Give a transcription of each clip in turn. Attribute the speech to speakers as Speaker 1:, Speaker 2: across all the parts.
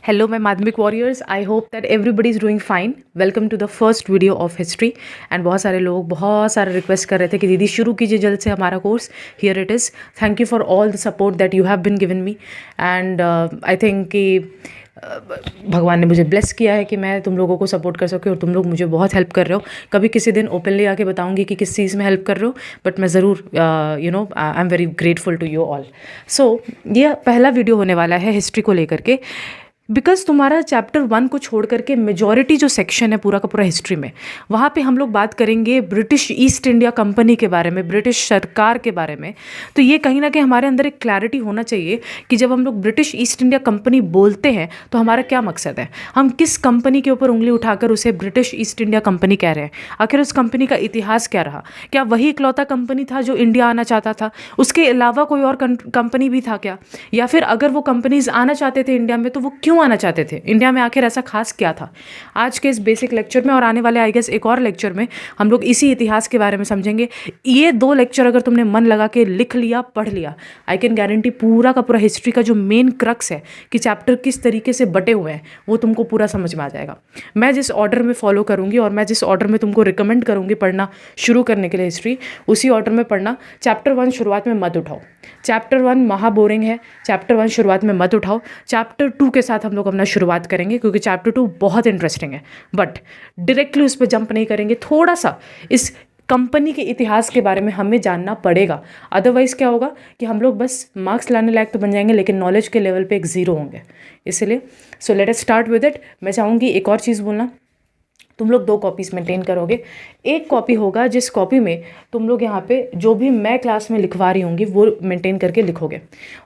Speaker 1: Hello, my Madhyamik warriors. I hope that everybody is doing fine. Welcome to the first video of history. And बहुत सारे लोग बहुत सारे request कर रहे थे कि दीदी शुरू कीजिए जल्द से हमारा course. Here it is. Thank you for all the support that you have been given me. And I think कि भगवान ने मुझे ब्लेस किया है कि मैं तुम लोगों को सपोर्ट कर सकूँ और तुम लोग मुझे बहुत हेल्प कर रहे हो. कभी किसी दिन ओपनली आके बताऊंगी कि किस चीज़ में हेल्प कर रहे हो, बट मैं ज़रूर I am very grateful to you all. So ये पहला वीडियो होने वाला है हिस्ट्री को लेकर के, बिकॉज तुम्हारा चैप्टर 1 को छोड़ करके मेजॉरिटी जो सेक्शन है पूरा का पूरा हिस्ट्री में, वहाँ पे हम लोग बात करेंगे ब्रिटिश ईस्ट इंडिया कंपनी के बारे में, ब्रिटिश सरकार के बारे में. तो ये कहीं ना कहीं हमारे अंदर एक क्लैरिटी होना चाहिए कि जब हम लोग ब्रिटिश ईस्ट इंडिया कंपनी बोलते हैं तो हमारा क्या मकसद है, हम किस कंपनी के ऊपर उंगली उठाकर उसे ब्रिटिश ईस्ट इंडिया कंपनी कह रहे हैं. आखिर उस कंपनी का इतिहास क्या रहा, क्या वही इकलौता कंपनी था जो इंडिया आना चाहता था, उसके अलावा कोई और कंपनी भी था क्या, या फिर अगर वो कंपनीज आना चाहते थे इंडिया में तो वो क्यों आना चाहते थे इंडिया में, आखिर ऐसा खास क्या था. आज के इस बेसिक लेक्चर में और आने वाले आई गेस एक और लेक्चर में हम लोग इसी इतिहास के बारे में समझेंगे. ये 2 लेक्चर अगर तुमने मन लगा के लिख लिया, पढ़ लिया, आई कैन गारंटी पूरा का पूरा हिस्ट्री का जो मेन क्रक्स है कि चैप्टर किस तरीके से बटे हुए हैं वो तुमको पूरा समझ में आ जाएगा. मैं जिस ऑर्डर में फॉलो करूंगी और मैं जिस ऑर्डर में तुमको रिकमेंड करूंगी पढ़ना शुरू करने के लिए हिस्ट्री, उसी ऑर्डर में पढ़ना. चैप्टर 1 शुरुआत में मत उठाओ, चैप्टर 1 महा बोरिंग है. चैप्टर 1 शुरुआत में मत उठाओ. चैप्टर 2 के साथ हम लोग अपना शुरुआत करेंगे क्योंकि चैप्टर 2 बहुत इंटरेस्टिंग है, बट डायरेक्टली उस पर जंप नहीं करेंगे. थोड़ा सा इस कंपनी के इतिहास के बारे में हमें जानना पड़ेगा. अदरवाइज़ क्या होगा कि हम लोग बस मार्क्स लाने लायक तो बन जाएंगे लेकिन नॉलेज के लेवल पे एक ज़ीरो होंगे. इसलिए सो let us start with it. मैं चाहूँगी एक और चीज़ बोलना, तुम लोग 2 कॉपीज़ मेंटेन करोगे. एक कॉपी होगा जिस कॉपी में तुम लोग यहाँ पे जो भी मैं क्लास में लिखवा रही होंगी वो मेंटेन करके लिखोगे,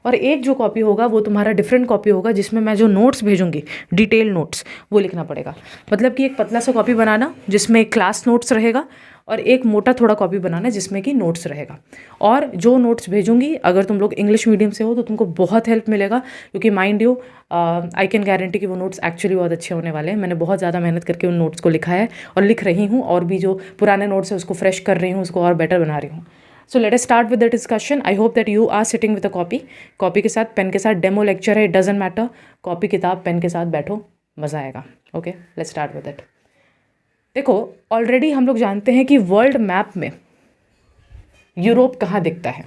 Speaker 1: और एक जो कॉपी होगा वो तुम्हारा डिफरेंट कॉपी होगा जिसमें मैं जो नोट्स भेजूंगी, डिटेल नोट्स, वो लिखना पड़ेगा. मतलब कि एक पतला सा कॉपी बनाना जिसमें क्लास नोट्स रहेगा और एक मोटा थोड़ा कॉपी बनाना जिसमें कि नोट्स रहेगा. और जो नोट्स भेजूंगी अगर तुम लोग इंग्लिश मीडियम से हो तो तुमको बहुत हेल्प मिलेगा, क्योंकि mind you I can guarantee कि वो नोट्स एक्चुअली बहुत अच्छे होने वाले हैं. मैंने बहुत ज़्यादा मेहनत करके उन नोट्स को लिखा है और लिख रही हूँ, और भी जो पुराने नोट्स है उसको फ्रेश कर रही हूँ, उसको और बेटर बना रही हूँ. So let us start with the discussion. I hope that you are sitting with a copy के साथ, पेन के साथ. डेमो लेक्चर है, इट डजेंट मैटर. कॉपी किताब पेन के साथ बैठो, मज़ा आएगा. Okay, let's start with it. देखो, ऑलरेडी हम लोग जानते हैं कि वर्ल्ड मैप में यूरोप कहाँ दिखता है,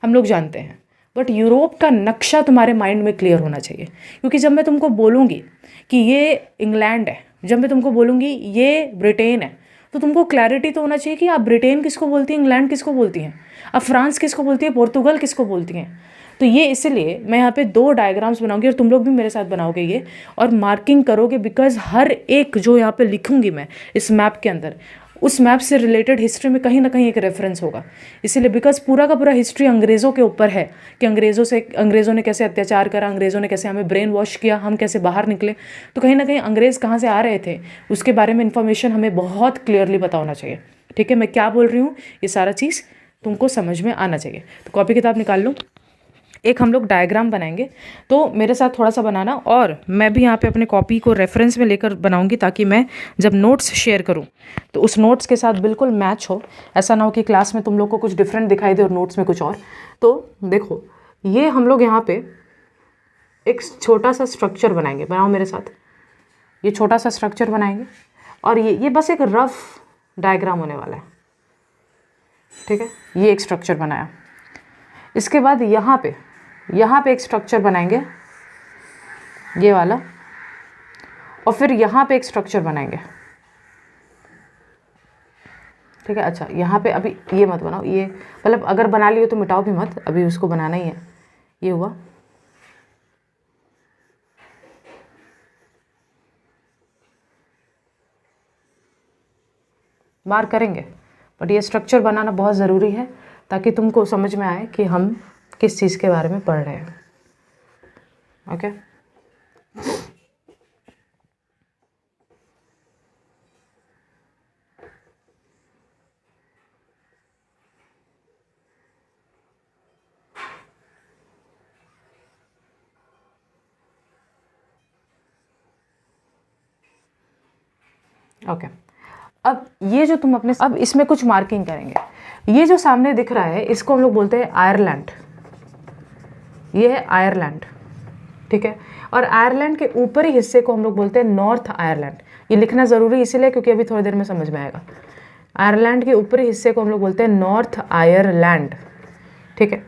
Speaker 1: हम लोग जानते हैं. बट यूरोप का नक्शा तुम्हारे माइंड में क्लियर होना चाहिए, क्योंकि जब मैं तुमको बोलूँगी कि ये इंग्लैंड है, जब मैं तुमको बोलूँगी ये ब्रिटेन है, तो तुमको क्लैरिटी तो होना चाहिए कि आप ब्रिटेन किसको बोलती हैं, इंग्लैंड किसको बोलती हैं, आप फ्रांस किसको बोलती है, पोर्तुगल किसको बोलती हैं. तो ये इसलिए मैं यहाँ पे 2 डायग्राम्स बनाऊंगी और तुम लोग भी मेरे साथ बनाओगे ये, और मार्किंग करोगे, बिकॉज हर एक जो यहाँ पे लिखूंगी मैं इस मैप के अंदर, उस मैप से रिलेटेड हिस्ट्री में कहीं ना कहीं एक रेफरेंस होगा. इसलिए बिकॉज पूरा का पूरा हिस्ट्री अंग्रेज़ों के ऊपर है कि अंग्रेज़ों ने कैसे अत्याचार करा, अंग्रेज़ों ने कैसे हमें ब्रेन वॉश किया, हम कैसे बाहर निकले. तो कहीं ना कहीं अंग्रेज़ कहाँ से आ रहे थे उसके बारे में इन्फॉर्मेशन हमें बहुत क्लियरली पता होना चाहिए. ठीक है, मैं क्या बोल रही हूँ ये सारा चीज़ तुमको समझ में आना चाहिए. तो कॉपी किताब निकाल लो. एक हम लोग डायग्राम बनाएंगे, तो मेरे साथ थोड़ा सा बनाना, और मैं भी यहाँ पे अपने कॉपी को रेफरेंस में लेकर बनाऊंगी ताकि मैं जब नोट्स शेयर करूँ तो उस नोट्स के साथ बिल्कुल मैच हो. ऐसा ना हो कि क्लास में तुम लोग को कुछ डिफरेंट दिखाई दे और नोट्स में कुछ और. तो देखो, ये हम लोग यहाँ पे एक छोटा सा स्ट्रक्चर बनाएंगे. बनाओ मेरे साथ. ये छोटा सा स्ट्रक्चर बनाएंगे और ये बस एक रफ डायग्राम होने वाला है. ठीक है, ये एक स्ट्रक्चर बनाया. इसके बाद यहाँ पे एक स्ट्रक्चर बनाएंगे, ये वाला, और फिर यहाँ पे एक स्ट्रक्चर बनाएंगे. ठीक है. अच्छा, यहाँ पे अभी ये मत बनाओ, ये मतलब अगर बना लियो तो मिटाओ भी मत, अभी उसको बनाना ही है. ये हुआ. मार्क करेंगे, बट ये स्ट्रक्चर बनाना बहुत ज़रूरी है ताकि तुमको समझ में आए कि हम किस चीज़ के बारे में पढ़ रहे हैं. ओके. ओके. अब ये जो तुम अपने, अब इसमें कुछ मार्किंग करेंगे. ये जो सामने दिख रहा है इसको हम लोग बोलते हैं आयरलैंड. ये है आयरलैंड. ठीक है। और आयरलैंड के ऊपरी हिस्से को हम लोग बोलते हैं नॉर्थ आयरलैंड। ये लिखना ज़रूरी इसीलिए क्योंकि अभी थोड़ी देर में समझ में आएगा। आयरलैंड के ऊपरी हिस्से को हम लोग बोलते हैं नॉर्थ आयरलैंड, ठीक है।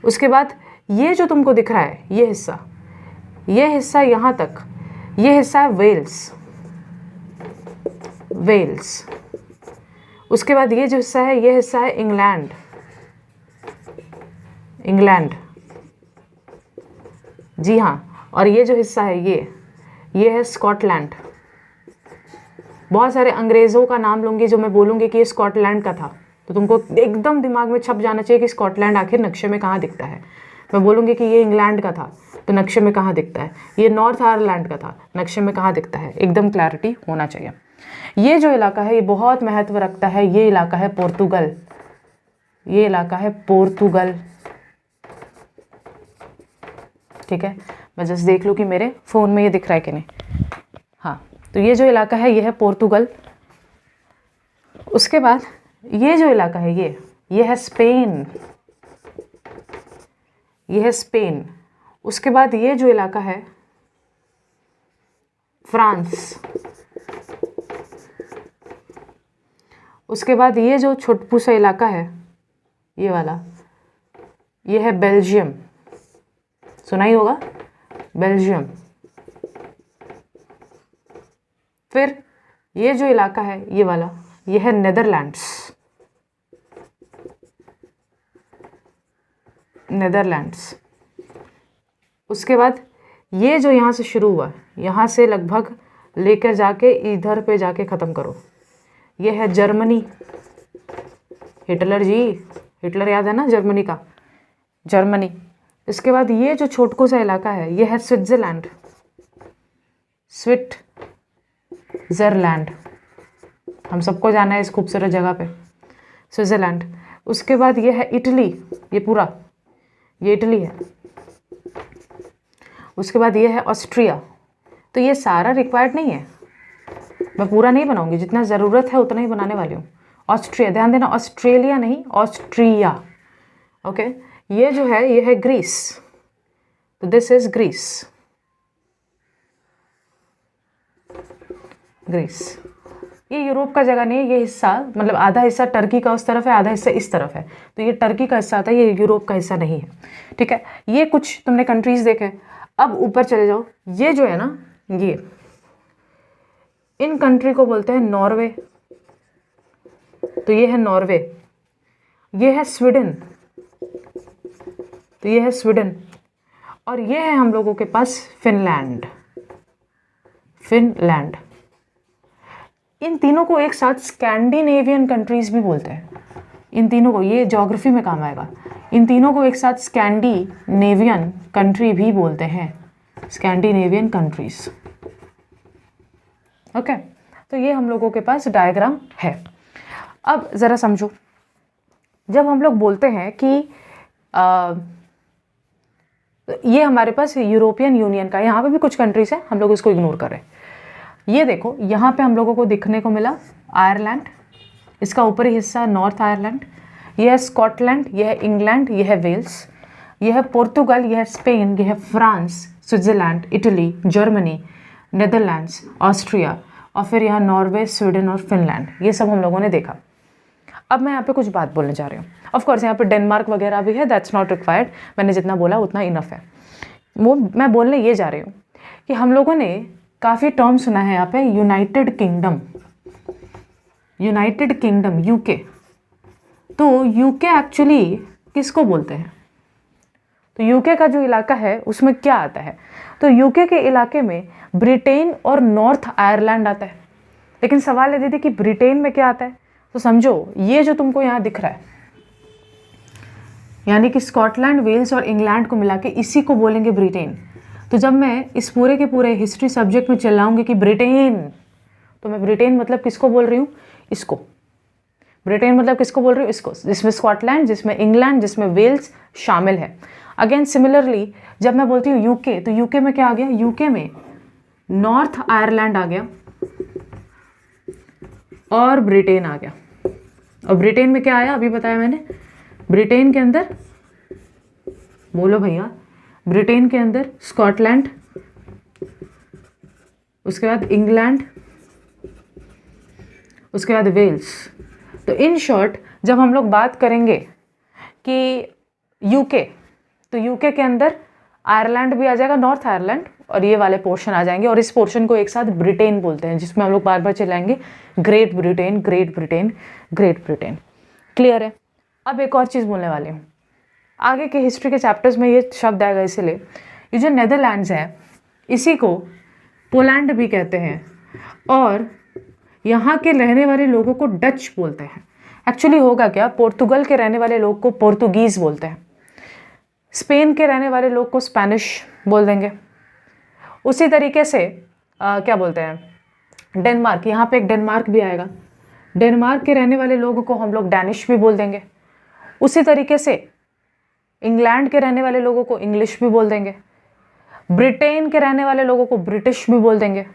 Speaker 1: उसके बाद ये जो तुमको दिख रहा है ये हिस्सा यहाँ तक, ये हिस्सा है वेल्स। उसके बाद ये जो हिस्सा है ये हिस्सा है इंग्लैंड, जी हाँ। और ये जो हिस्सा है ये है स्कॉटलैंड। बहुत सारे अंग्रेज़ों का नाम लूँगी जो मैं बोलूँगी कि ये स्कॉटलैंड का था, तो तुमको एकदम दिमाग में छप जाना चाहिए कि स्कॉटलैंड आखिर नक्शे में कहाँ दिखता है। मैं बोलूँगी कि ये इंग्लैंड का था तो नक्शे में कहाँ दिखता है, ये नॉर्थ आयरलैंड का था, नक्शे में कहाँ दिखता है, एकदम क्लैरिटी होना चाहिए। ये जो इलाका है ये बहुत महत्व रखता है, ये इलाका है पोर्तुगल, ये इलाका है पोर्तुगल, ठीक है। मैं जस्ट देख लूँ कि मेरे फ़ोन में ये दिख रहा है कि नहीं। हाँ, तो ये जो इलाका है ये है पोर्तुगल। उसके बाद ये जो इलाका है ये है स्पेन, ये है स्पेन। उसके बाद ये जो इलाका है फ्रांस। उसके बाद ये जो छोटू सा इलाका है ये वाला, ये है बेल्जियम, सुना ही होगा बेल्जियम। फिर ये जो इलाका है ये वाला, ये है नीदरलैंड्स। उसके बाद ये जो यहाँ से शुरू हुआ, यहाँ से लगभग लेकर जाके इधर पे जाके ख़त्म करो, ये है जर्मनी। हिटलर याद है ना, जर्मनी का, जर्मनी। इसके बाद ये जो छोटकू सा इलाका है ये है स्विट्ज़रलैंड, हम सबको जाना है इस खूबसूरत जगह पे, स्विट्ज़रलैंड। उसके बाद ये है इटली, ये पूरा ये इटली है। उसके बाद ये है ऑस्ट्रिया। तो ये सारा रिक्वायर्ड नहीं है, मैं पूरा नहीं बनाऊंगी, जितना ज़रूरत है उतना ही बनाने वाली हूँ। ऑस्ट्रिया, ध्यान देना, ऑस्ट्रेलिया नहीं, ऑस्ट्रिया, ओके। ये जो है ये है ग्रीस, तो दिस इज ग्रीस। ये यूरोप का जगह नहीं है, ये हिस्सा मतलब आधा हिस्सा टर्की का उस तरफ है, आधा हिस्सा इस तरफ है, तो ये टर्की का हिस्सा आता है, ये यूरोप का हिस्सा नहीं है, ठीक है। ये कुछ तुमने कंट्रीज देखे। अब ऊपर चले जाओ, ये जो है ना, ये इन कंट्री को बोलते हैं नॉर्वे, तो ये है नॉर्वे। ये है स्वीडन, तो ये है स्वीडन। और ये है हम लोगों के पास फिनलैंड। इन तीनों को एक साथ स्कैंडिनेवियन कंट्रीज भी बोलते हैं। इन तीनों को, ये ज्योग्राफी में काम आएगा, इन तीनों को एक साथ स्कैंडिनेवियन कंट्री भी बोलते हैं, स्कैंडिनेवियन कंट्रीज, ओके। तो ये हम लोगों के पास डायग्राम है। अब ज़रा समझो, जब हम लोग बोलते हैं कि ये हमारे पास यूरोपियन यूनियन का, यहाँ पे भी कुछ कंट्रीज हैं, हम लोग इसको इग्नोर कर रहे हैं। ये देखो, यहाँ पे हम लोगों को दिखने को मिला आयरलैंड, इसका ऊपरी हिस्सा नॉर्थ आयरलैंड, यह है स्कॉटलैंड, यह है इंग्लैंड, यह है वेल्स, यह है पोर्तुगल, यह है स्पेन, यह है France, Switzerland, Italy, Germany, Netherlands, Austria, और फिर यहाँ नॉर्वे, स्वीडन और फिनलैंड। ये सब हम लोगों ने देखा। अब मैं यहाँ पे कुछ बात बोलने जा रही हूँ। ऑफ कोर्स यहाँ पे डेनमार्क वगैरह भी है, दैट्स नॉट रिक्वायर्ड, मैंने जितना बोला उतना इनफ है। वो मैं बोलने ये जा रही हूँ कि हम लोगों ने काफ़ी टर्म सुना है यहाँ पे, यूनाइटेड किंगडम, यूके। तो यूके एक्चुअली किसको बोलते हैं? तो यूके का जो इलाका है उसमें क्या आता है? तो यूके के इलाके में ब्रिटेन और नॉर्थ आयरलैंड आता है। लेकिन सवाल है दीदी कि ब्रिटेन में क्या आता है? तो समझो, ये जो तुमको यहाँ दिख रहा है, यानी कि स्कॉटलैंड, वेल्स और इंग्लैंड को मिला के इसी को बोलेंगे ब्रिटेन। तो जब मैं इस पूरे के पूरे हिस्ट्री सब्जेक्ट में चिल्लाऊंगी कि ब्रिटेन, तो मैं ब्रिटेन मतलब किसको बोल रही हूँ? इसको। ब्रिटेन मतलब किसको बोल रही हूँ? इसको, जिसमें स्कॉटलैंड, जिसमें इंग्लैंड, जिसमें वेल्स शामिल है। अगेन सिमिलरली जब मैं बोलती हूँ यूके, तो यूके में क्या आ गया? यूके में नॉर्थ आयरलैंड आ गया और ब्रिटेन आ गया। और ब्रिटेन में क्या आया? अभी बताया मैंने, ब्रिटेन के अंदर, बोलो भैया, ब्रिटेन के अंदर स्कॉटलैंड, उसके बाद इंग्लैंड, उसके बाद वेल्स। तो इन शॉर्ट जब हम लोग बात करेंगे कि यूके, तो यूके के अंदर आयरलैंड भी आ जाएगा, नॉर्थ आयरलैंड, और ये वाले पोर्शन आ जाएंगे, और इस पोर्शन को एक साथ ब्रिटेन बोलते हैं, जिसमें हम लोग बार बार चलाएंगे great Britain, great Britain, great Britain. Clear है? अब एक और चीज़ बोलने वाले हूँ, आगे के हिस्ट्री के चैप्टर्स में ये शब्द आएगा, इसीलिए ये जो नेदरलैंड्स है इसी को पोलैंड भी कहते हैं, और यहाँ के रहने वाले लोगों को डच बोलते हैं। एक्चुअली होगा क्या, पोर्तुगल के रहने वाले लोग को पोर्तुगीज़ बोलते हैं, स्पेन के रहने वाले लोग को स्पेनिश बोल देंगे। उसी तरीके से क्या बोलते हैं, डेनमार्क, यहाँ पे एक डेनमार्क भी आएगा, डेनमार्क के रहने वाले लोगों को हम लोग डैनिश भी बोल देंगे। उसी तरीके से इंग्लैंड के रहने वाले लोगों को इंग्लिश भी बोल देंगे, ब्रिटेन के रहने वाले लोगों को ब्रिटिश भी बोल देंगे।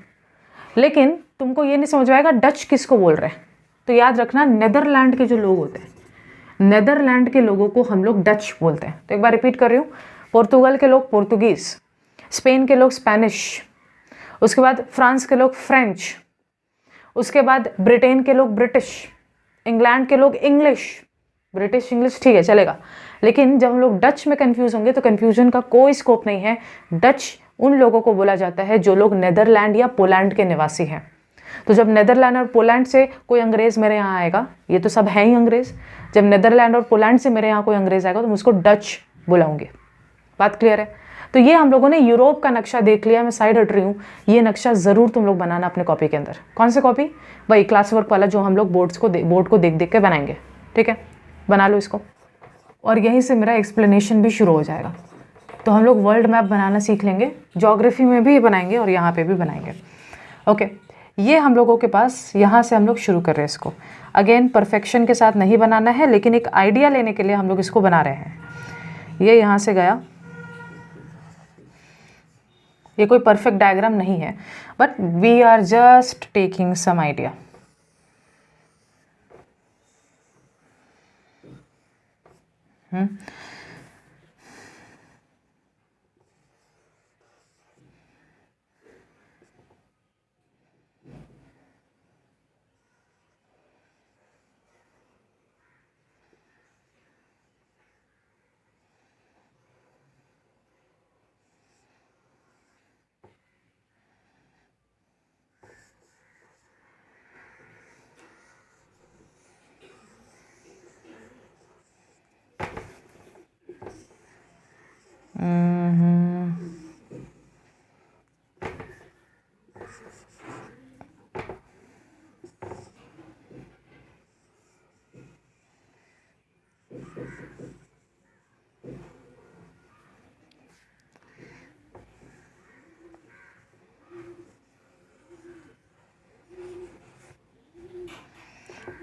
Speaker 1: लेकिन तुमको ये नहीं समझ आएगा डच किसको बोल रहे हैं, तो याद रखना नेदरलैंड के जो लोग होते हैं, नेदरलैंड के लोगों को हम लोग डच बोलते हैं। तो एक बार रिपीट कर रही हूँ, पोर्तुगल के लोग पोर्तुगीज़, स्पेन के लोग स्पेनिश, उसके बाद फ्रांस के लोग फ्रेंच, उसके बाद ब्रिटेन के लोग ब्रिटिश, इंग्लैंड के लोग इंग्लिश, ब्रिटिश इंग्लिश ठीक है चलेगा। लेकिन जब हम लोग डच में कंफ्यूज होंगे तो कंफ्यूजन का कोई स्कोप नहीं है। डच उन लोगों को बोला जाता है जो लोग नेदरलैंड या पोलैंड के निवासी हैं। तो जब नेदरलैंड और पोलैंड से कोई अंग्रेज़ मेरे यहाँ आएगा, ये तो सब हैं ही अंग्रेज़, जब नेदरलैंड और पोलैंड से मेरे यहाँ कोई अंग्रेज़ आएगा तो मैं उसको डच बुलाऊंगी। बात क्लियर है? तो ये हम लोगों ने यूरोप का नक्शा देख लिया, मैं साइड हट रही हूँ। ये नक्शा ज़रूर तुम लोग बनाना अपने कॉपी के अंदर। कौन से कॉपी? वही क्लास वर्क वाला जो हम लोग बोर्ड को देख देख के बनाएंगे। ठीक है, बना लो इसको, और यहीं से मेरा एक्सप्लेनेशन भी शुरू हो जाएगा। तो हम लोग वर्ल्ड मैप बनाना सीख लेंगे, ज्योग्राफी में भी बनाएंगे और यहाँ पे भी बनाएंगे। ओके, ये हम लोगों के पास, यहाँ से हम लोग शुरू कर रहे हैं इसको। अगेन परफेक्शन के साथ नहीं बनाना है, लेकिन एक आइडिया लेने के लिए हम लोग इसको बना रहे हैं। ये यहाँ से गया, ये कोई परफेक्ट डायग्राम नहीं है, but we are just taking some idea.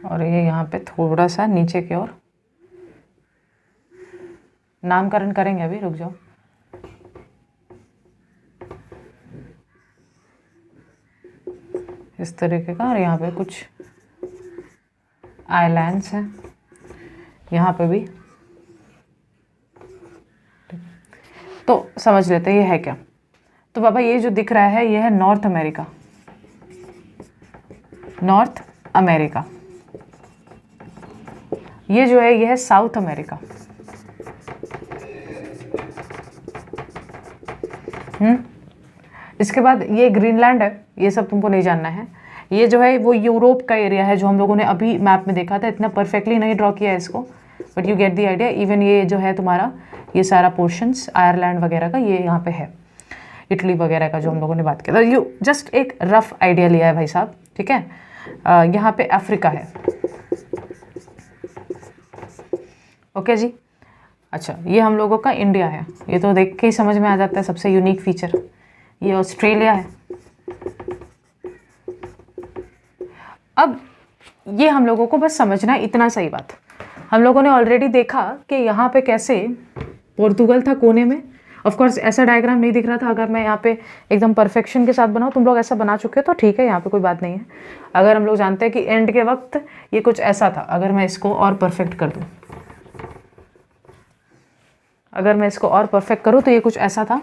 Speaker 1: और ये यहाँ पे थोड़ा सा नीचे की ओर नामकरण करेंगे, अभी रुक जाओ। इस तरीके का, और यहाँ पे कुछ आइलैंड्स हैं, यहाँ पे भी। तो समझ लेते हैं ये है क्या। तो बाबा ये जो दिख रहा है ये है नॉर्थ अमेरिका, नॉर्थ अमेरिका। ये जो है ये है साउथ अमेरिका। इसके बाद ये ग्रीनलैंड है, ये सब तुमको नहीं जानना है। ये जो है वो यूरोप का एरिया है जो हम लोगों ने अभी मैप में देखा था। इतना परफेक्टली नहीं ड्रॉ किया है इसको, but you get the idea. Even ये जो है तुम्हारा ये सारा पोर्शंस आयरलैंड वगैरह का ये यहाँ पे है, इटली वगैरह का जो हम लोगों ने बात किया था। यू जस्ट एक रफ आइडिया लिया है भाई साहब, ठीक है। यहाँ पे अफ्रीका है। ओके जी, अच्छा ये हम लोगों का इंडिया है, ये तो देख के ही समझ में आ जाता है सबसे यूनिक फीचर। ये ऑस्ट्रेलिया है। अब ये हम लोगों को बस समझना है इतना सही बात। हम लोगों ने ऑलरेडी देखा कि यहाँ पे कैसे पोर्तुगल था कोने में। ऑफ कोर्स ऐसा डायग्राम नहीं दिख रहा था। अगर मैं यहाँ पे एकदम परफेक्शन के साथ बनाऊँ, तुम लोग ऐसा बना चुके हो तो ठीक है, यहाँ पे कोई बात नहीं है। अगर हम लोग जानते हैं कि एंड के वक्त ये कुछ ऐसा था, अगर मैं इसको और परफेक्ट कर दूँ, अगर मैं इसको और परफेक्ट करूँ तो ये कुछ ऐसा था,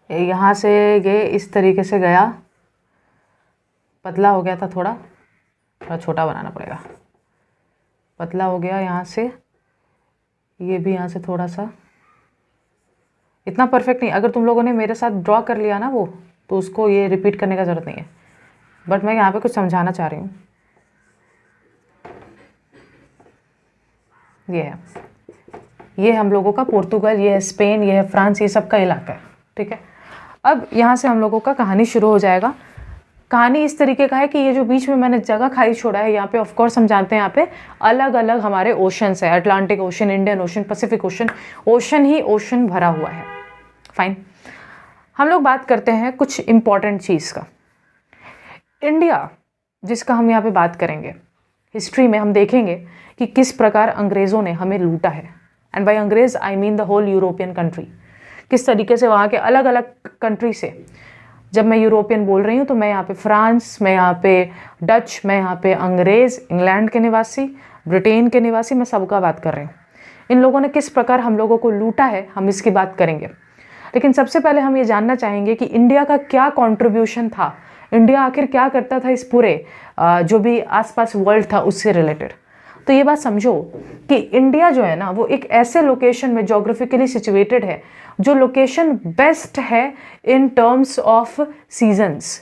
Speaker 1: यहाँ से ये इस तरीके से गया, पतला हो गया था, थोड़ा छोटा बनाना पड़ेगा, पतला हो गया यहाँ से, ये भी यहाँ से थोड़ा सा, इतना परफेक्ट नहीं। अगर तुम लोगों ने मेरे साथ ड्रॉ कर लिया ना वो, तो उसको ये रिपीट करने का ज़रूरत नहीं है, बट मैं यहाँ पे कुछ समझाना चाह रही हूँ। ये हम लोगों का पोर्तुगल, ये है स्पेन, ये है फ्रांस, ये सब का इलाका है, ठीक है। अब यहाँ से हम लोगों का कहानी शुरू हो जाएगा। कहानी इस तरीके का है कि ये जो बीच में मैंने जगह खाली छोड़ा है, यहाँ पे ऑफ कोर्स हम जानते हैं यहाँ पे अलग अलग हमारे ओशंस है, Atlantic Ocean, Indian Ocean, Pacific Ocean, ocean ही ओशन भरा हुआ है। फाइन, हम लोग बात करते हैं कुछ इंपॉर्टेंट चीज़ का। इंडिया जिसका हम यहाँ पे बात करेंगे, हिस्ट्री में हम देखेंगे कि किस प्रकार अंग्रेज़ों ने हमें लूटा है, एंड बाय अंग्रेज़ I mean the whole European country. किस तरीके से वहाँ के अलग अलग कंट्री से, जब मैं यूरोपियन बोल रही हूँ तो मैं यहाँ पे फ्रांस, मैं यहाँ पे डच, मैं यहाँ पे अंग्रेज़, इंग्लैंड के निवासी, ब्रिटेन के निवासी, मैं सबका बात कर रही हूँ। इन लोगों ने किस प्रकार हम लोगों को लूटा है, हम इसकी बात करेंगे। लेकिन सबसे पहले हम ये जानना चाहेंगे कि इंडिया का क्या कॉन्ट्रीब्यूशन था, इंडिया आखिर क्या करता था इस पूरे जो भी आसपास वर्ल्ड था उससे रिलेटेड। तो ये बात समझो कि इंडिया जो है ना, वो एक ऐसे लोकेशन में जोग्राफिकली सिचुएटेड है जो लोकेशन बेस्ट है in terms of seasons.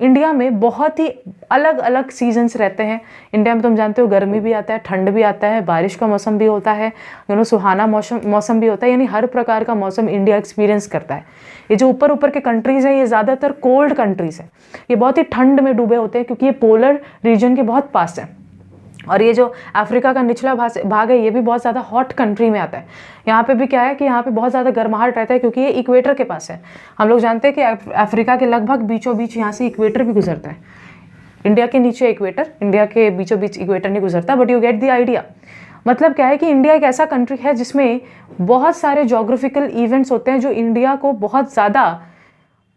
Speaker 1: India में बहुत ही अलग अलग सीजन्स रहते हैं। इंडिया में तुम जानते हो गर्मी भी आता है, ठंड भी आता है, बारिश का मौसम भी होता है, सुहाना मौसम भी होता है, यानी हर प्रकार का मौसम इंडिया एक्सपीरियंस करता है। ये जो ऊपर ऊपर के कंट्रीज़ हैं, ये ज़्यादातर कोल्ड कंट्रीज़ हैं, ये बहुत ही ठंड में डूबे होते हैं क्योंकि ये पोलर रीजन के बहुत पास है। और ये जो अफ्रीका का निचला भाग है, ये भी बहुत ज़्यादा हॉट कंट्री में आता है। यहाँ पे भी क्या है कि यहाँ पे बहुत ज़्यादा गर्माहट रहता है क्योंकि ये इक्वेटर के पास है। हम लोग जानते हैं कि अफ्रीका के लगभग बीचों बीच यहाँ से इक्वेटर भी गुजरता है। इंडिया के नीचे इक्वेटर, इंडिया के बीचों बीच इक्वेटर नहीं गुजरता, but you get the idea. मतलब क्या है कि इंडिया एक ऐसा कंट्री है जिसमें बहुत सारे जोग्राफिकल इवेंट्स होते हैं जो इंडिया को बहुत ज़्यादा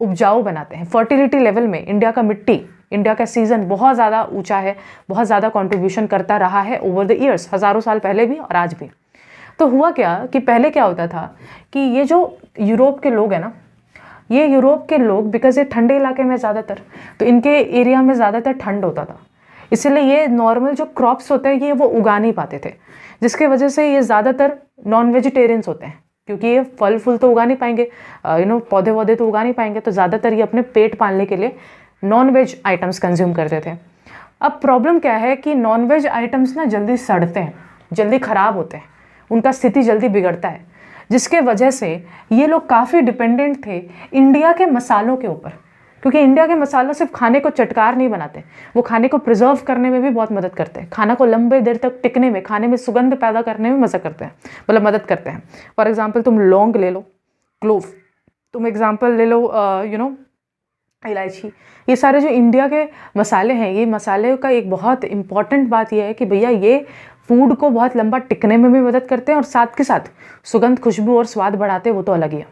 Speaker 1: उपजाऊ बनाते हैं। फर्टिलिटी लेवल में इंडिया का मिट्टी, इंडिया का सीज़न बहुत ज़्यादा ऊंचा है, बहुत ज़्यादा कंट्रीब्यूशन करता रहा है ओवर द ईयर्स, हज़ारों साल पहले भी और आज भी। तो हुआ क्या कि पहले क्या होता था कि ये जो यूरोप के लोग हैं ना, ये यूरोप के लोग बिकॉज ये ठंडे इलाके में ज़्यादातर, तो इनके एरिया में ज़्यादातर ठंड होता था, इसलिए ये नॉर्मल जो क्रॉप्स होते हैं ये वो उगा नहीं पाते थे, जिसके वजह से ये ज़्यादातर नॉन वेजिटेरियंस होते हैं क्योंकि ये फल फूल तो उगा नहीं पाएंगे, पौधे वौधे तो उगा नहीं पाएंगे, तो ज़्यादातर ये अपने पेट पालने के लिए नॉन वेज आइटम्स कंज्यूम करते थे। अब प्रॉब्लम क्या है कि नॉन वेज आइटम्स ना जल्दी सड़ते हैं, जल्दी ख़राब होते हैं, उनका स्थिति जल्दी बिगड़ता है, जिसके वजह से ये लोग काफ़ी डिपेंडेंट थे इंडिया के मसालों के ऊपर, क्योंकि इंडिया के मसालों सिर्फ खाने को चटकार नहीं बनाते, वो खाने को प्रिजर्व करने में भी बहुत मदद करते हैं, खाना को लंबे देर तक टिकने में, खाने में सुगंध पैदा करने में मदद करते हैं। फॉर एग्जाम्पल तुम लौंग ले लो, क्लोव, तुम एग्जाम्पल ले लो इलायची, ये सारे जो इंडिया के मसाले हैं, ये मसाले का एक बहुत इंपॉर्टेंट बात यह है कि भैया ये फूड को बहुत लंबा टिकने में भी मदद करते हैं और साथ के साथ सुगंध, खुशबू और स्वाद बढ़ाते हैं, वो तो अलग ही है।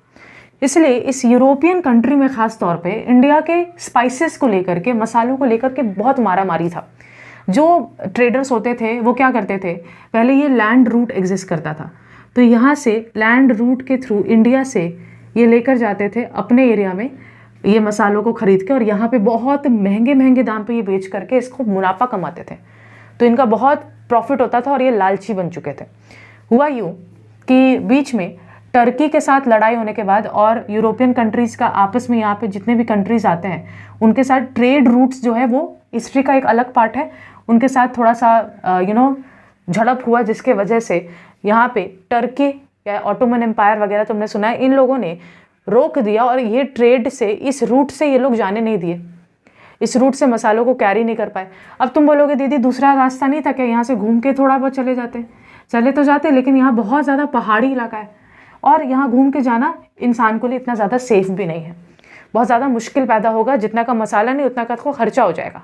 Speaker 1: इसलिए इस यूरोपियन कंट्री में ख़ास तौर पे इंडिया के स्पाइसेस को लेकर के, मसालों को लेकर के बहुत मारामारी था। जो ट्रेडर्स होते थे वो क्या करते थे, पहले ये लैंड रूट एग्जिस्ट करता था, तो यहाँ से लैंड रूट के थ्रू इंडिया से ये लेकर जाते थे अपने एरिया में ये मसालों को खरीद के, और यहाँ पे बहुत महंगे महंगे दाम पे ये बेच करके इसको मुनाफा कमाते थे, तो इनका बहुत प्रॉफिट होता था और ये लालची बन चुके थे। हुआ यूँ कि बीच में टर्की के साथ लड़ाई होने के बाद और यूरोपियन कंट्रीज़ का आपस में, यहाँ पे जितने भी कंट्रीज़ आते हैं उनके साथ ट्रेड रूट्स जो है वो हिस्ट्री का एक अलग पार्ट है, उनके साथ थोड़ा सा झड़प हुआ, जिसके वजह से यहाँ पे टर्की या ऑटोमन एम्पायर वगैरह तुमने सुना है, इन लोगों ने रोक दिया और ये ट्रेड से, इस रूट से ये लोग जाने नहीं दिए, इस रूट से मसालों को कैरी नहीं कर पाए। अब तुम बोलोगे दीदी दूसरा रास्ता नहीं था क्या, यहाँ से घूम के थोड़ा बहुत चले जाते, चले तो जाते, लेकिन यहाँ बहुत ज़्यादा पहाड़ी इलाका है और यहाँ घूम के जाना इंसान को लिए इतना ज़्यादा सेफ भी नहीं है, बहुत ज़्यादा मुश्किल पैदा होगा, जितना का मसाला नहीं उतना का तो खर्चा हो जाएगा।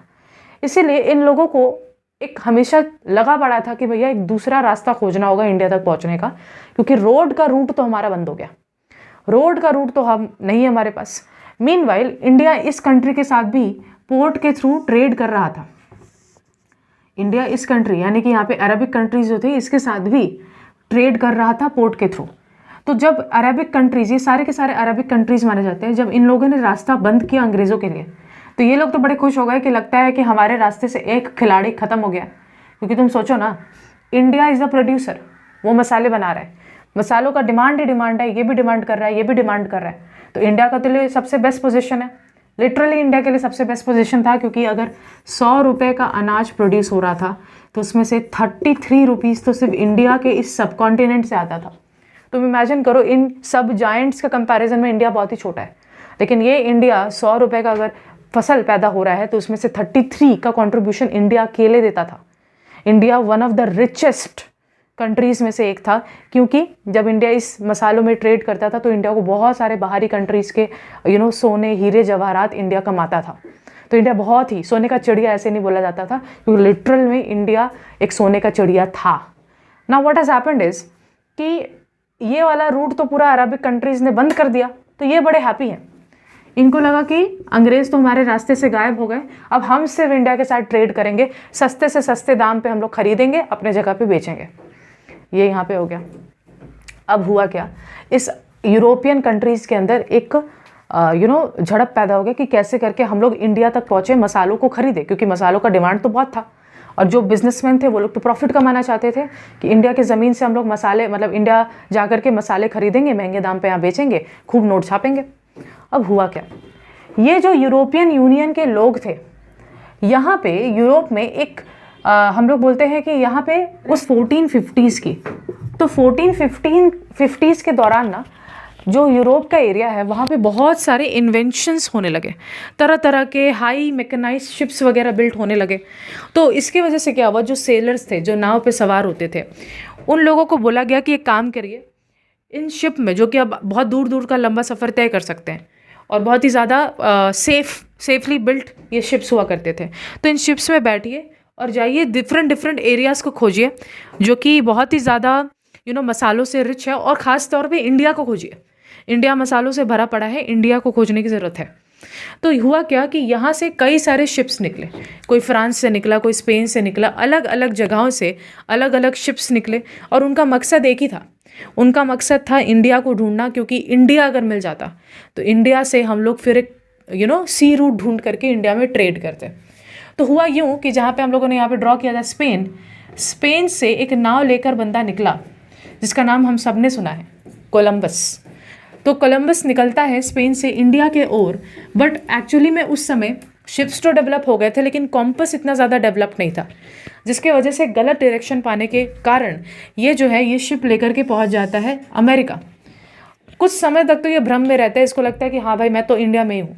Speaker 1: इसीलिए इन लोगों को एक हमेशा लगा पड़ा था कि भैया एक दूसरा रास्ता खोजना होगा इंडिया तक पहुँचने का, क्योंकि रोड का रूट तो हमारा बंद हो गया, रोड का रूट तो हम नहीं है हमारे पास। मीनवाइल इंडिया इस कंट्री के साथ भी पोर्ट के थ्रू ट्रेड कर रहा था। इंडिया इस कंट्री यानी कि यहाँ पे अरबिक कंट्रीज जो थे इसके साथ भी ट्रेड कर रहा था पोर्ट के थ्रू। तो जब अरबिक कंट्रीज़, ये सारे के सारे अरबिक कंट्रीज़ माने जाते हैं, जब इन लोगों ने रास्ता बंद किया अंग्रेज़ों के लिए, तो ये लोग तो बड़े खुश हो गए कि लगता है कि हमारे रास्ते से एक खिलाड़ी ख़त्म हो गया। क्योंकि तुम सोचो ना, इंडिया इज़ द प्रोड्यूसर, वो मसाले बना रहा है, मसालों का डिमांड ही डिमांड है, ये भी डिमांड कर रहा है, ये भी डिमांड कर रहा है। तो इंडिया का तो लिए सबसे बेस्ट पोजीशन है, लिटरली इंडिया के लिए सबसे बेस्ट पोजीशन था। क्योंकि अगर 100 रुपये का अनाज प्रोड्यूस हो रहा था तो उसमें से 33 रुपीज़ तो सिर्फ इंडिया के इस सब कॉन्टिनेंट से आता था। तुम इमेजिन करो, इन सब जायंट्स का कंपैरिजन में इंडिया बहुत ही छोटा है, लेकिन ये इंडिया 100 रुपये का अगर फसल पैदा हो रहा है तो उसमें से 33 का कंट्रीब्यूशन इंडिया अकेले देता था। India one of the richest countries में से एक था, क्योंकि जब इंडिया इस मसालों में ट्रेड करता था तो इंडिया को बहुत सारे बाहरी कंट्रीज़ के सोने, हीरे, जवाहरात इंडिया कमाता था। तो इंडिया बहुत ही सोने का चिड़िया, ऐसे नहीं बोला जाता था, क्योंकि लिटरल में इंडिया एक सोने का चिड़िया था। Now what has happened is कि ये वाला रूट तो पूरा अरबिक कंट्रीज़ ने बंद कर दिया, तो ये बड़े हैप्पी हैं। इनको लगा कि अंग्रेज़ तो हमारे रास्ते से गायब हो गए, अब हम सिर्फ इंडिया के साथ ट्रेड करेंगे, सस्ते से सस्ते दाम पे हम लोग खरीदेंगे, अपने जगह पे बेचेंगे। ये यहाँ पे हो गया। अब हुआ क्या, इस यूरोपियन कंट्रीज़ के अंदर एक झड़प पैदा हो गया कि कैसे करके हम लोग इंडिया तक पहुँचे, मसालों को खरीदे, क्योंकि मसालों का डिमांड तो बहुत था। और जो बिजनेसमैन थे वो लोग तो प्रॉफिट कमाना चाहते थे कि इंडिया के ज़मीन से हम लोग मसाले, मतलब इंडिया जाकर के मसाले खरीदेंगे, महंगे दाम पे यहाँ बेचेंगे, खूब नोट छापेंगे। अब हुआ क्या, ये जो यूरोपियन यूनियन के लोग थे, यहाँ पे यूरोप में एक हम लोग बोलते हैं कि यहाँ पे उस 1450s की, तो 1450s के दौरान ना जो यूरोप का एरिया है वहाँ पे बहुत सारे इन्वेंशंस होने लगे, तरह तरह के हाई मैकेनाइज्ड शिप्स वगैरह बिल्ट होने लगे। तो इसकी वजह से क्या हुआ, जो सेलर्स थे, जो नाव पे सवार होते थे, उन लोगों को बोला गया कि एक काम करिए, इन शिप में, जो कि अब बहुत दूर दूर का लंबा सफ़र तय कर सकते हैं और बहुत ही ज़्यादा सेफली बिल्ट ये शिप्स हुआ करते थे, तो इन शिप्स में बैठिए और जाइए डिफरेंट एरियाज़ को खोजिए जो कि बहुत ही ज़्यादा मसालों से रिच है, और ख़ास तौर पे इंडिया को खोजिए। इंडिया मसालों से भरा पड़ा है, इंडिया को खोजने की ज़रूरत है। तो हुआ क्या कि यहाँ से कई सारे शिप्स निकले, कोई फ्रांस से निकला, कोई स्पेन से निकला, अलग अलग जगहों से अलग अलग शिप्स निकले, और उनका मकसद एक ही था, उनका मकसद था इंडिया को ढूंढना। क्योंकि इंडिया अगर मिल जाता तो इंडिया से हम लोग फिर एक सी रूट ढूंढ करके इंडिया में ट्रेड करते। तो हुआ यूँ कि जहाँ पे हम लोगों ने यहाँ पे ड्रॉ किया था स्पेन से एक नाव लेकर बंदा निकला जिसका नाम हम सब ने सुना है, कोलंबस। तो कोलंबस निकलता है स्पेन से इंडिया के ओर, बट एक्चुअली में उस समय शिप्स तो डेवलप हो गए थे, लेकिन कॉम्पस इतना ज़्यादा डेवलप नहीं था, जिसके वजह से गलत डायरेक्शन पाने के कारण ये जो है ये शिप लेकर के पहुंच जाता है अमेरिका। कुछ समय तक तो ये भ्रम में रहता है, इसको लगता है कि हाँ भाई मैं तो इंडिया में ही हूँ,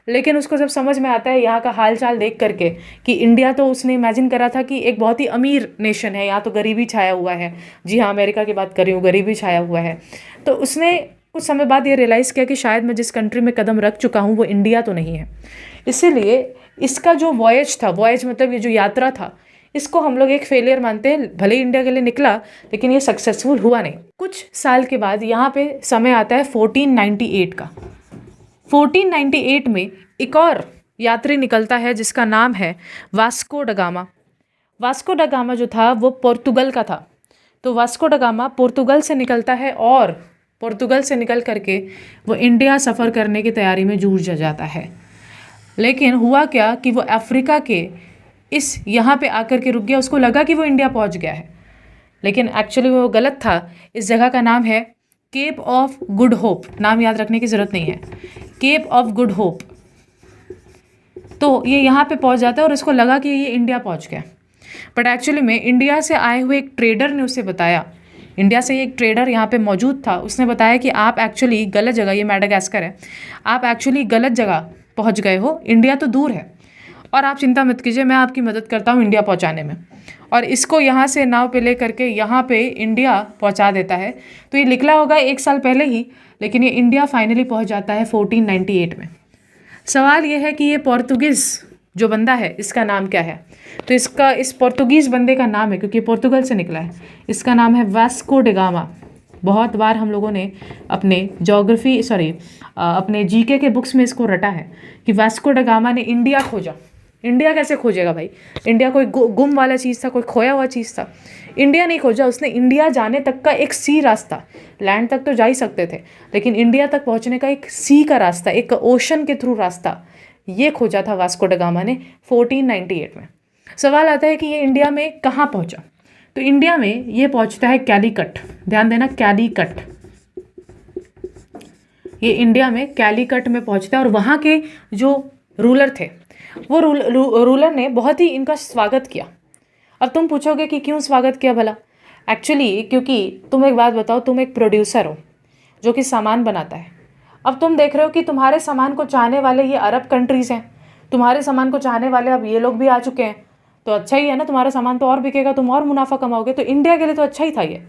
Speaker 1: लेकिन उसको जब समझ में आता है यहाँ का हाल चाल देख करके कि इंडिया तो उसने इमेजिन करा था कि एक बहुत ही अमीर नेशन है, यहाँ तो गरीबी छाया हुआ है। जी हाँ, अमेरिका की बात कर रही हूँ, गरीबी छाया हुआ है। तो उसने कुछ समय बाद ये रियलाइज़ किया कि शायद मैं जिस कंट्री में कदम रख चुका हूँ वो इंडिया तो नहीं है। इसीलिए इसका जो वॉयज था, वॉयज मतलब ये जो यात्रा था, इसको हम लोग एक फेलियर मानते हैं। भले ही इंडिया के लिए निकला, लेकिन ये सक्सेसफुल हुआ नहीं। कुछ साल के बाद यहाँ पे समय आता है 1498 का। 1498 में एक और यात्री निकलता है जिसका नाम है Vasco da Gama. Vasco da Gama जो था वो पोर्तुगल का था। तो वास्को ड गामा पोर्तुगल से निकलता है और पोर्तुगल से निकल करके वो इंडिया सफ़र करने की तैयारी में जुट जाता है। लेकिन हुआ क्या कि वो अफ्रीका के इस यहाँ पे आकर के रुक गया। उसको लगा कि वो इंडिया पहुँच गया है, लेकिन एक्चुअली वो गलत था। इस जगह का नाम है केप ऑफ गुड होप। नाम याद रखने की ज़रूरत नहीं है, केप ऑफ गुड होप। तो ये यहाँ पे पहुँच जाता है और इसको लगा कि ये इंडिया पहुँच गया, बट एक्चुअली में इंडिया से आए हुए एक ट्रेडर ने उसे बताया, इंडिया से एक ट्रेडर यहाँ पे मौजूद था, उसने बताया कि आप एक्चुअली गलत जगह, ये मैडागास्कर है, आप एक्चुअली गलत जगह पहुँच गए हो, इंडिया तो दूर है और आप चिंता मत कीजिए, मैं आपकी मदद करता हूँ इंडिया पहुँचाने में। और इसको यहाँ से नाव पे ले करके यहाँ पे इंडिया पहुँचा देता है। तो ये निकला होगा 1 साल पहले ही, लेकिन ये इंडिया फाइनली पहुँच जाता है 1498 में। सवाल ये है कि ये पोर्तुगीज़ जो बंदा है इसका नाम क्या है। तो इस पोर्तुगीज़ बंदे का नाम है, क्योंकि पोर्तुगल से निकला है, इसका नाम है वास्को ड गामा। बहुत बार हम लोगों ने अपने अपने जीके के बुक्स में इसको रटा है कि वास्को ड गामा ने इंडिया खोजा। इंडिया कैसे खोजेगा भाई? इंडिया कोई गुम वाला चीज़ था, कोई खोया हुआ चीज़ था? इंडिया नहीं खोजा उसने, इंडिया जाने तक का एक सी रास्ता, लैंड तक तो जा ही सकते थे, लेकिन इंडिया तक पहुंचने का एक सी का रास्ता, एक ओशन के थ्रू रास्ता, ये खोजा था वास्को ड गामा ने 1498 में। सवाल आता है कि ये इंडिया में कहाँ पहुंचा? तो इंडिया में ये पहुंचता है कैलीकट, ध्यान देना कैलीकट, ये इंडिया में कैलीकट में पहुंचता है। और वहाँ के जो रूलर थे, वो रूलर ने बहुत ही इनका स्वागत किया। अब तुम पूछोगे कि क्यों स्वागत किया भला? एक्चुअली क्योंकि तुम एक बात बताओ, तुम एक प्रोड्यूसर हो जो कि सामान बनाता है। अब तुम देख रहे हो कि तुम्हारे सामान को चाहने वाले ये अरब कंट्रीज़ हैं, तुम्हारे सामान को चाहने वाले अब ये लोग भी आ चुके हैं, तो अच्छा ही है ना, तुम्हारा सामान तो और बिकेगा, तुम और मुनाफा कमाओगे, तो इंडिया के लिए तो अच्छा ही था ये।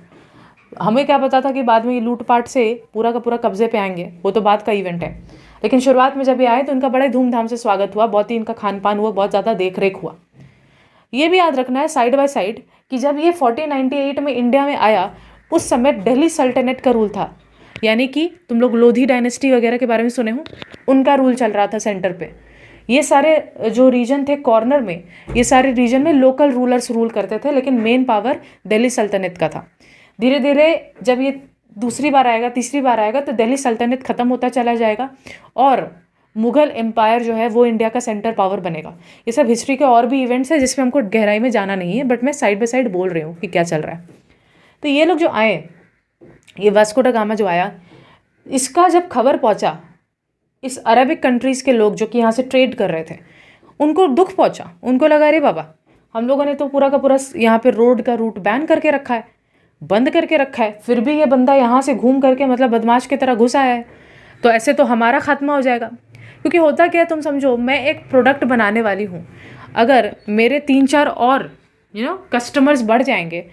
Speaker 1: हमें क्या पता था कि बाद में ये लूटपाट से पूरा का पूरा कब्जे पे आएंगे, वो तो बाद का इवेंट है। लेकिन शुरुआत में जब ये आए तो इनका बड़े धूमधाम से स्वागत हुआ, बहुत ही इनका खान पान हुआ, बहुत ज़्यादा देख रेख हुआ। ये भी याद रखना है साइड बाय साइड कि जब ये 1498 में इंडिया में आया, उस समय दिल्ली सल्तनत का रूल था, यानी कि तुम लोग लोधी डायनेस्टी वगैरह के बारे में सुने हो, उनका रूल चल रहा था सेंटर पे। ये सारे जो रीजन थे कॉर्नर में, ये सारे रीजन में लोकल रूलर्स रूल करते थे, लेकिन मेन पावर दिल्ली सल्तनत का था। धीरे धीरे जब ये दूसरी बार आएगा, तीसरी बार आएगा, तो दिल्ली सल्तनत ख़त्म होता चला जाएगा और मुग़ल एम्पायर जो है वो इंडिया का सेंटर पावर बनेगा। ये सब हिस्ट्री के और भी इवेंट्स हैं जिसमें हमको गहराई में जाना नहीं है, बट मैं साइड बाय साइड बोल रही हूँ कि क्या चल रहा है। तो ये लोग जो आए, ये वास्को ड गामा जो आया, इसका जब खबर पहुँचा, इस अरबिक कंट्रीज़ के लोग जो कि यहाँ से ट्रेड कर रहे थे, उनको दुख पहुँचा। उनको लगा अरे बाबा, हम लोगों ने तो पूरा का पूरा यहाँ पे रोड का रूट बैन करके रखा है, बंद करके रखा है, फिर भी ये बंदा यहाँ से घूम करके मतलब बदमाश की तरह घुस आया है, तो ऐसे तो हमारा खात्मा हो जाएगा। क्योंकि होता क्या है, तुम समझो, मैं एक प्रोडक्ट बनाने वाली हूँ, अगर मेरे 3-4 और कस्टमर्स बढ़ जाएंगे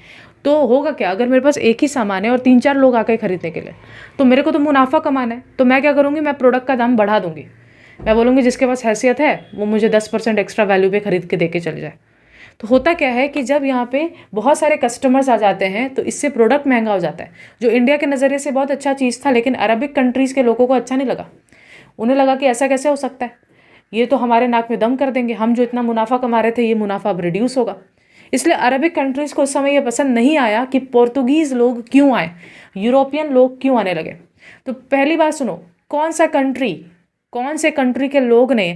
Speaker 1: तो होगा क्या? अगर मेरे पास एक ही सामान है और 3-4 लोग आकर खरीदने के लिए, तो मेरे को तो मुनाफा कमाना है, तो मैं क्या करूँगी, मैं प्रोडक्ट का दाम बढ़ा दूँगी। मैं बोलूँगी जिसके पास हैसियत है वो मुझे 10% एक्स्ट्रा वैल्यू पे खरीद के दे के चल जाए। तो होता क्या है कि जब यहाँ पे बहुत सारे कस्टमर्स आ जाते हैं तो इससे प्रोडक्ट महंगा हो जाता है, जो इंडिया के नज़रिए से बहुत अच्छा चीज़ था, लेकिन अरबिक कंट्रीज़ के लोगों को अच्छा नहीं लगा। उन्हें लगा कि ऐसा कैसे हो सकता है, ये तो हमारे नाक में दम कर देंगे, हम जो इतना मुनाफा कमा रहे थे ये मुनाफा अब रिड्यूस होगा। इसलिए अरबिक कंट्रीज़ को उस समय ये पसंद नहीं आया कि पोर्तुगीज़ लोग क्यों आए, यूरोपियन लोग क्यों आने लगे। तो पहली बात सुनो, कौन से कंट्री के लोग ने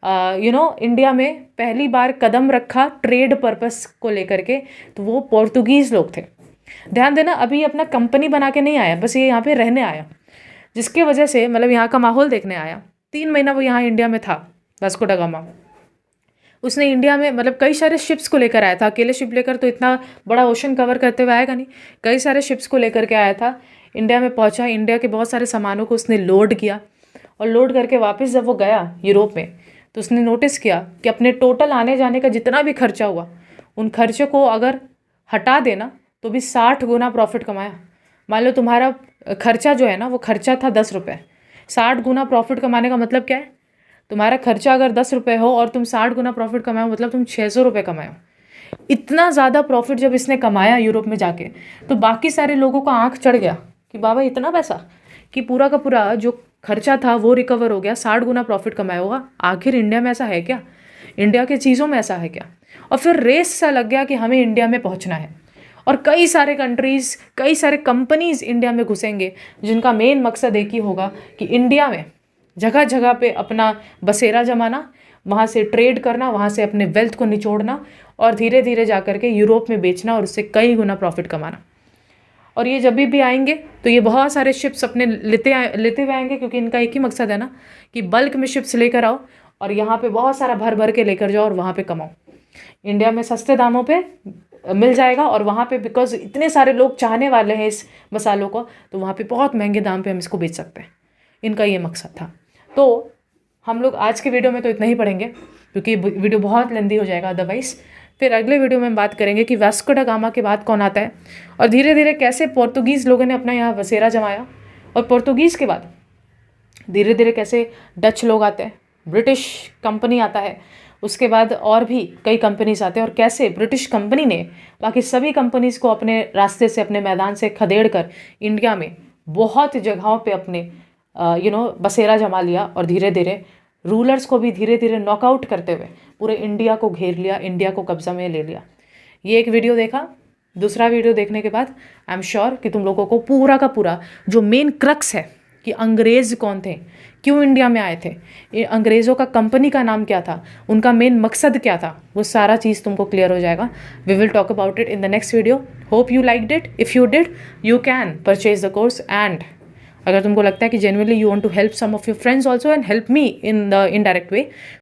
Speaker 1: इंडिया में पहली बार कदम रखा ट्रेड पर्पस को लेकर के, तो वो पोर्तुगीज़ लोग थे। ध्यान देना, अभी ये अपना कंपनी बना के नहीं आया, बस ये यहाँ पे रहने आया, जिसके वजह से मतलब यहाँ का माहौल देखने आया। 3 महीना वो यहाँ इंडिया में था, वास्को ड गामा। उसने इंडिया में मतलब कई सारे शिप्स को लेकर आया था, अकेले शिप लेकर तो इतना बड़ा ओशन कवर करते हुए आएगा नहीं, कई सारे शिप्स को लेकर के आया था। इंडिया में पहुँचा, इंडिया के बहुत सारे सामानों को उसने लोड किया, और लोड करके वापस जब वो गया यूरोप में, तो उसने नोटिस किया कि अपने टोटल आने जाने का जितना भी खर्चा हुआ, उन खर्चे को अगर हटा देना तो भी 60 गुना प्रॉफिट कमाया। मान लो तुम्हारा खर्चा जो है ना, वो खर्चा था 10 रुपये, 60 गुना प्रॉफिट कमाने का मतलब क्या है? तुम्हारा खर्चा अगर 10 रुपये हो और तुम 60 गुना प्रॉफिट कमाओ, मतलब तुम 600 रुपये कमाओ। इतना ज़्यादा प्रॉफिट जब इसने कमाया यूरोप में जाके, तो बाकी सारे लोगों का आँख चढ़ गया कि बाबा इतना पैसा, कि पूरा का पूरा जो खर्चा था वो रिकवर हो गया, 60 गुना प्रॉफिट कमाया होगा। आखिर इंडिया में ऐसा है क्या? इंडिया के चीज़ों में ऐसा है क्या? और फिर रेस सा लग गया कि हमें इंडिया में पहुंचना है, और कई सारे कंट्रीज़, कई सारे कंपनीज़ इंडिया में घुसेंगे, जिनका मेन मकसद एक ही होगा कि इंडिया में जगह जगह पे अपना बसेरा जमाना, वहाँ से ट्रेड करना, वहाँ से अपने वेल्थ को निचोड़ना, और धीरे धीरे जा कर के यूरोप में बेचना और उससे कई गुना प्रॉफिट कमाना। और ये जब भी आएंगे तो ये बहुत सारे शिप्स अपने लेते हुए आएंगे, क्योंकि इनका एक ही मकसद है ना कि बल्क में शिप्स लेकर आओ और यहाँ पे बहुत सारा भर भर के लेकर जाओ और वहाँ पे कमाओ। इंडिया में सस्ते दामों पे मिल जाएगा, और वहाँ पे बिकॉज इतने सारे लोग चाहने वाले हैं इस मसालों को, तो वहाँ पे बहुत महंगे दाम पे हम इसको बेच सकते हैं। इनका ये मकसद था। तो हम लोग आज के वीडियो में तो इतना ही पढ़ेंगे, क्योंकि वीडियो बहुत लेंदी हो जाएगा अदरवाइज़। फिर अगले वीडियो में हम बात करेंगे कि वास्को ड गामा के बाद कौन आता है, और धीरे धीरे कैसे पोर्तुगीज़ लोगों ने अपना यहाँ बसेरा जमाया, और पोर्तुगीज़ के बाद धीरे धीरे कैसे डच लोग आते हैं, ब्रिटिश कंपनी आता है, उसके बाद और भी कई कंपनीज आते हैं, और कैसे ब्रिटिश कंपनी ने बाकी सभी कंपनीज़ को अपने रास्ते से, अपने मैदान से खदेड़ कर इंडिया में बहुत जगहों पे अपने बसेरा जमा लिया, और धीरे धीरे रूलर्स को भी धीरे धीरे नॉकआउट करते हुए पूरे इंडिया को घेर लिया, इंडिया को कब्जा में ले लिया। ये एक वीडियो देखा, दूसरा वीडियो देखने के बाद आई एम श्योर कि तुम लोगों को पूरा का पूरा जो मेन क्रक्स है कि अंग्रेज़ कौन थे, क्यों इंडिया में आए थे, ये अंग्रेज़ों का कंपनी का नाम क्या था, उनका मेन मकसद क्या था, वो सारा चीज़ तुमको क्लियर हो जाएगा। We will talk about it in the next video. Hope you liked it. If you did, you can purchase the course. And अगर तुमको लगता है कि genuinely you want to help some of your friends also and help me in the indirect way,